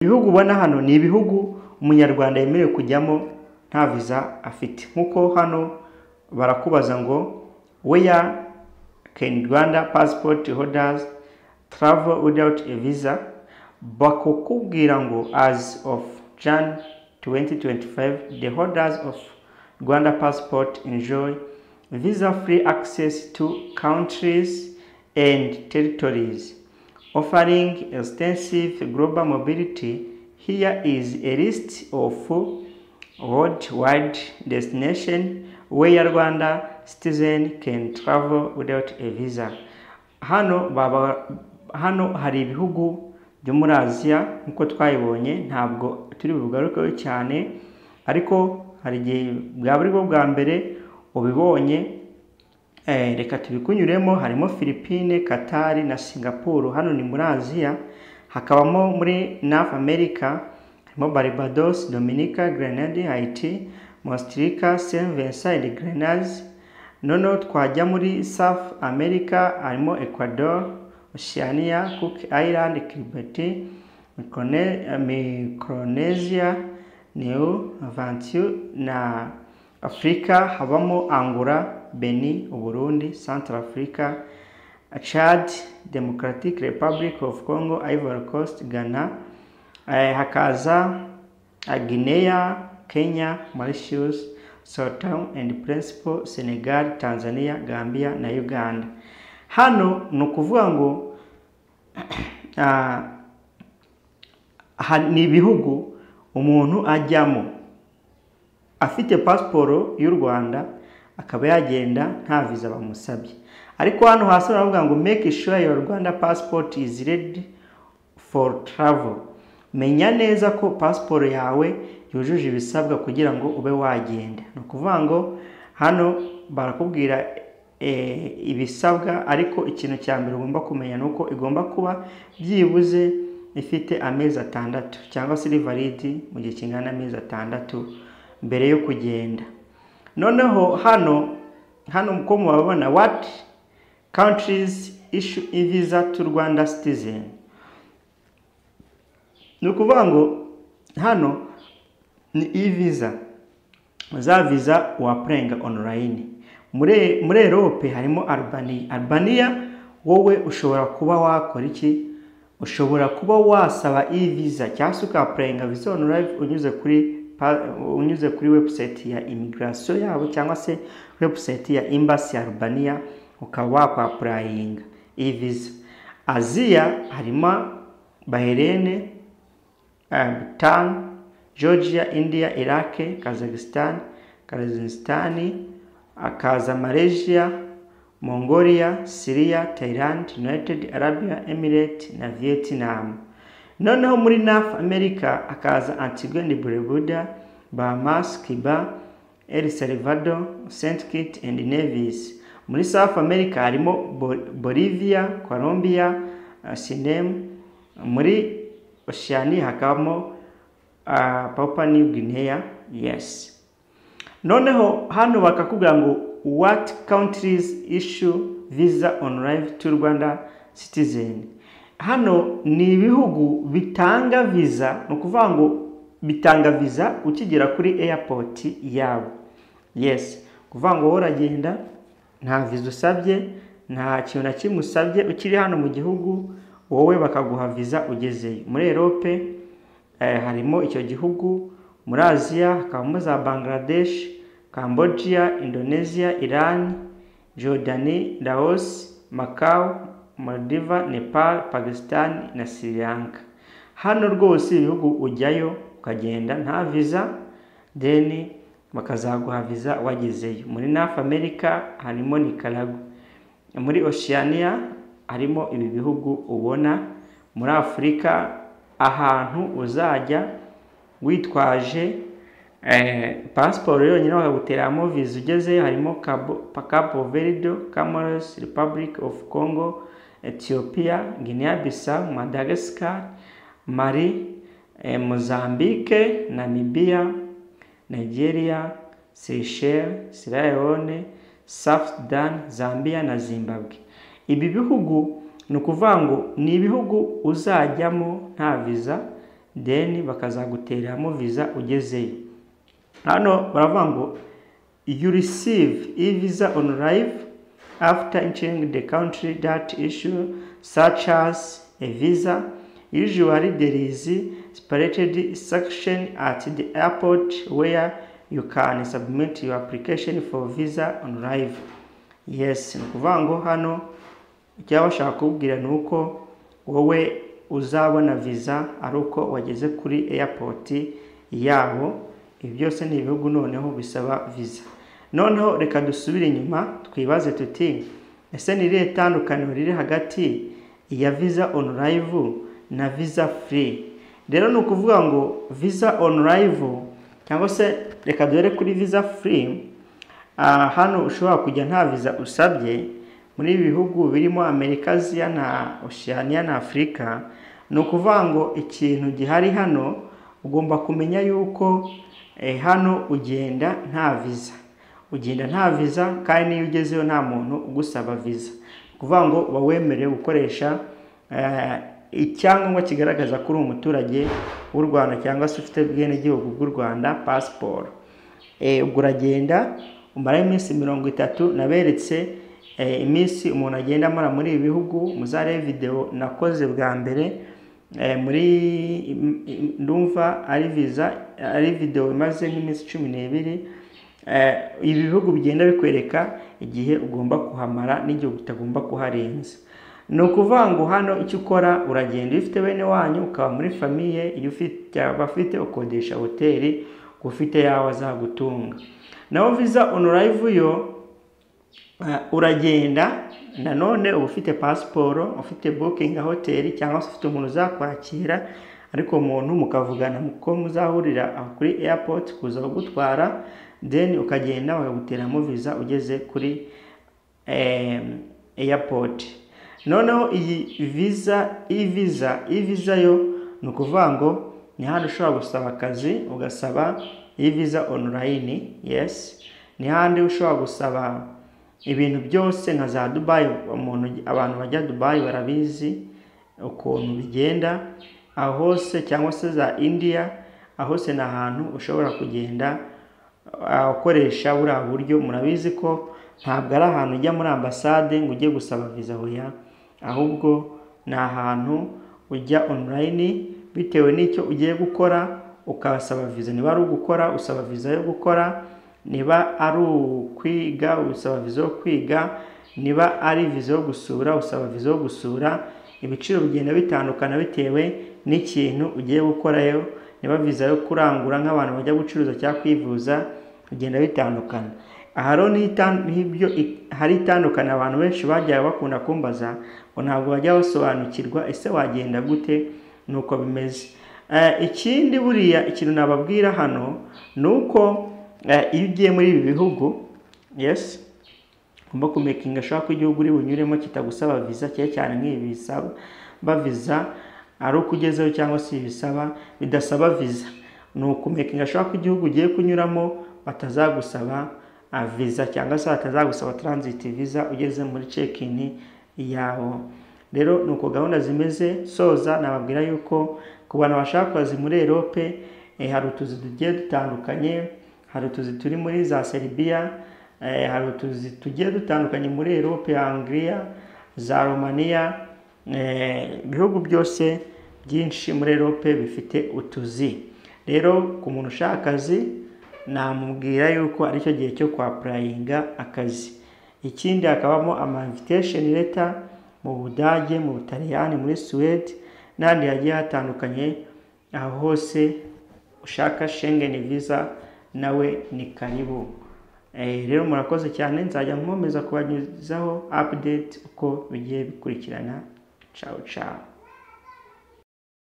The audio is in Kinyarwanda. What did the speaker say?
ibihugu ubona hano ni ibihugu umunyarwanda yemerewe kujyamo nta visa afite. Nkuko hano barakubaza ngo where can Rwanda passport holders travel without a visa, bakukubwira ngo as of Jan 2025 the holders of Rwanda passport enjoy visa-free access to countries and territories offering extensive global mobility. Here is a list of worldwide destinations where Rwanda citizens can travel without a visa. Hano hari ibihugu byo muri Aziya nkuko twayibonye, ntabwo turi bugarukeho cyane, ariko hari igihe bwaba ari bwo bwa mbere ubibonye. Reka tubikunyuremo. Harimo Philippines, Qatar na Singapore. Hano ni muri Aziya. Hakabamo muri North America harimo Barbados, Dominica, Grenada, Haiti, Costa Rica, Saint Vincent and Grenadines. Noneho twajya muri South America harimo Ecuador, Oceania, Cook Island, Kiribati, Micronesia, New Vanuatu na Afrika habamo Angola, Benin, Burundi, Central Africa, Chad, Democratic Republic of Congo, Ivory Coast, Ghana, hakaza Guinea, Kenya, Mauritius, Sao Tome and Principe, Senegal, Tanzania, Gambia na Uganda. Hano nukuvuga ngo ni ibihugu umuntu ajyamo afite pasiporo y'u Rwanda akaba yagenda nta visa bamusabye. Ariko hano hasi baravuga ngo make sure your Rwanda passport is ready for travel. Menya neza ko pasiporo yawe yujuje ibisabwa kugira ngo ube wagenda. No kuvuga ngo hano barakubwira ibisabwa, ariko ikintu cya mbere ugomba kumenya nuko igomba kuba byibuze ifite amezi 6 cyangwa se valid mu gihe kingana amezi 6 mbere yo kugenda. Noneho hano uko mubabona what countries issue e-visa to Rwanda citizen. Nukuvuga ngo hano ni e-visa, za visa waprenga online. Muri Europe harimo Albania. Wowe ushobora kuba wakora iki? Ushobora kuba wasaba e-visa cyangwa se ukaprenga visa online unyuze kuri website ya immigration yabo cyangwa se website ya embassy ya Albania, ukaba wakwapplying e-visa. Aziya harimo Bahrain, Bhutan, Georgia, India, Iraq, Kazakhstan, akaza Malaysia, Mongolia, Syria, Thailand, United Arab Emirates na Vietnam. Noneho muri North America akaza Antigua and Barbuda, Bahamas, Cuba, El Salvador, St. Kitts and Nevis. Muri South America harimo Bolivia, Colombia, Suriname. Muri Oceania hakabamo Papua New Guinea. Yes. Noneho hano bakakubwira ngo what countries issue visa on arrival to Rwanda citizen. Hano ni ibihugu bitanga visa, no kuvuga ngo bitanga visa ukigera kuri airport yabo. Yes, kuvuga ngo uragenda nta visa usabye, nta kintu na kimwe usabye, ukiri hano mu gihugu wowe bakaguha visa ugezeyo. Muri Europe harimo icyo gihugu. Muri Aziya hakabamo za Bangladesh, Cambodia, Indonesia, Iran, Jordan, Laos, Macau, Maldives, Nepal, Pakistan na Sri Lanka. Hano rwose ibihugu ujyayo ukagenda nta visa, then bakazaguha visa wagezeyo. Muri North America harimo Nicaragua. Muri Oceania harimo ibi bihugu ubona. Muri Afrika ahantu uzajya witwaje passport yonyine bakaguteramo visa ugezeyo harimo Cabo Verde, Comoros, Republic of Congo, Ethiopia, Guinea-Bissau, Madagascar, Mali, Mozambique, Namibia, Nigeria, Seychelles, Sierra Leone, South Sudan, Zambia na Zimbabwe. Ibi bihugu nukuvuga ngo ni ibihugu uzajyamo nta visa, then bakazaguteramo visa ugezeyo. Hano baravuga ngo you receive e-visa on arrival after entering the country that issue such as a visa. Usually there is separated section at the airport where you can submit your application for visa on arrival. Yes, nukuvuga ngo hano icyo bashaka kubwira nuko wowe uzabona visa ari uko wageze kuri airport yabo. Ibi byose ni ibihugu noneho bisaba visa. Noneho reka dusubire inyuma twibaze tuti ese ni irihe tandukaniro riri hagati ya visa on arrival na visa free? Rero ni ukuvuga ngo visa on arrival cyangwa se reka dore kuri visa free, hano ushobora kujya nta visa usabye muri bihugu birimo Amerika, Asia na Oceania na Afrika. Ni ukuvuga ngo ikintu gihari hano ugomba kumenya yuko hano ugenda nta visa kandi niyo ugezeyo nta muntu ugusaba visa. Kuvuga ngo bawemerewe gukoresha icyangombwa kigaragaza ko uri umuturage w'u Rwanda cyangwa se ufite ubwenegihugu bw'u Rwanda, passport. Ubwo uragenda umara iminsi 30. Naberetse iminsi umuntu agenda amara muri ibi bihugu. Muzarebe video nakoze bwa mbere muri ndumva ari video imaze nk'iminsi 12. Ibi bihugu bigenda bikwereka igihe ugomba kuhamara n'igihe utagomba kuharenza. Ni ukuvuga ngo hano icyo ukora uragenda ufite bene wanyu ukaba muri famiye, iyo ufite abafite ukodesha hoteli ufite yawe azagutunga. Naho visa on arrival yo uragenda nanone uba ufite passport, ufite booking hoteli cyangwa se ufite umuntu uzakwakira, ariko umuntu mukavugana ko muzahurira kuri airport kuza kugutwara, then ukagenda bakaguteramo visa ugeze kuri airport. Noneho iyi visa e-visa yo ni ukuvuga ngo ni hano ushobora gusaba akazi ugasaba e-visa online. Yes, ni handi ushobora gusaba ibintu byose nka za Dubai. Abantu bajya Dubai barabizi ukuntu bigenda aho hose, cyangwa se za India aho hose ni ahantu ushobora kugenda ukoresha buriya buryo. Murabizi ko ntabwo ari ahantu ujya muri ambasade ngo ujye gusaba visa hoya, ahubwo ni ahantu ujya online bitewe n'icyo ugiye gukora ukasaba visa. Niba ari ugukora usaba visa yo gukora, niba ari ukwiga usaba visa yo kwiga, niba ari visa yo gusura usaba visa yo gusura. Ibiciro bigenda bitandukana bitewe n'ikintu ugiye gukorayo. Niba visa yo kurangura nk'abantu bajya gucuruza cyangwa kwivuza bigenda bitandukana. Aha rero n'ibyo hari itandukana abantu benshi bajya bakunda kumbaza ngo ntabwo bajya basobanukirwa ese wagenda gute nuko bimeze. Ikindi buriya ikintu nababwira hano nuko iyo ugiye muri ibi bihugu, yes, ugomba kumekinga shaka ko igihugu uri bunyuremo kitagusaba visa cyane nk'ibi bisaba visa ari uko ugezeho cyangwa se ibisaba bidasaba visa. Ni ukumekinga shaka ko igihugu ugiye kunyuramo batazagusaba visa cyangwa se batazagusaba transit visa ugeze muri check-in yawo. Rero nuko gahunda zimeze. Soza nababwira yuko ku bantu bashaka akazi muri Europe hari utuzi tugiye dutandukanye. Hari utuzi turi muri za Serbia, hari utuzi tugiye dutandukanye muri Europe, Hungria, za Romania. Ibihugu byose byinshi muri Europe bifite utuzi. Rero ku muntu ushaka akazi namubwira yuko ari cyo gihe cyo applyinga akazi. Ikindi hakabamo ama invitation letter mu Budage, mu Butaliyani, muri Sweden n'andi hagiye hatandukanye. Aho hose ushaka Schengen visa nawe ni karibu. Rero murakoze cyane, nzajya nkomeza kubanyuzaho update uko bigiye bikurikirana. Ciao ciao.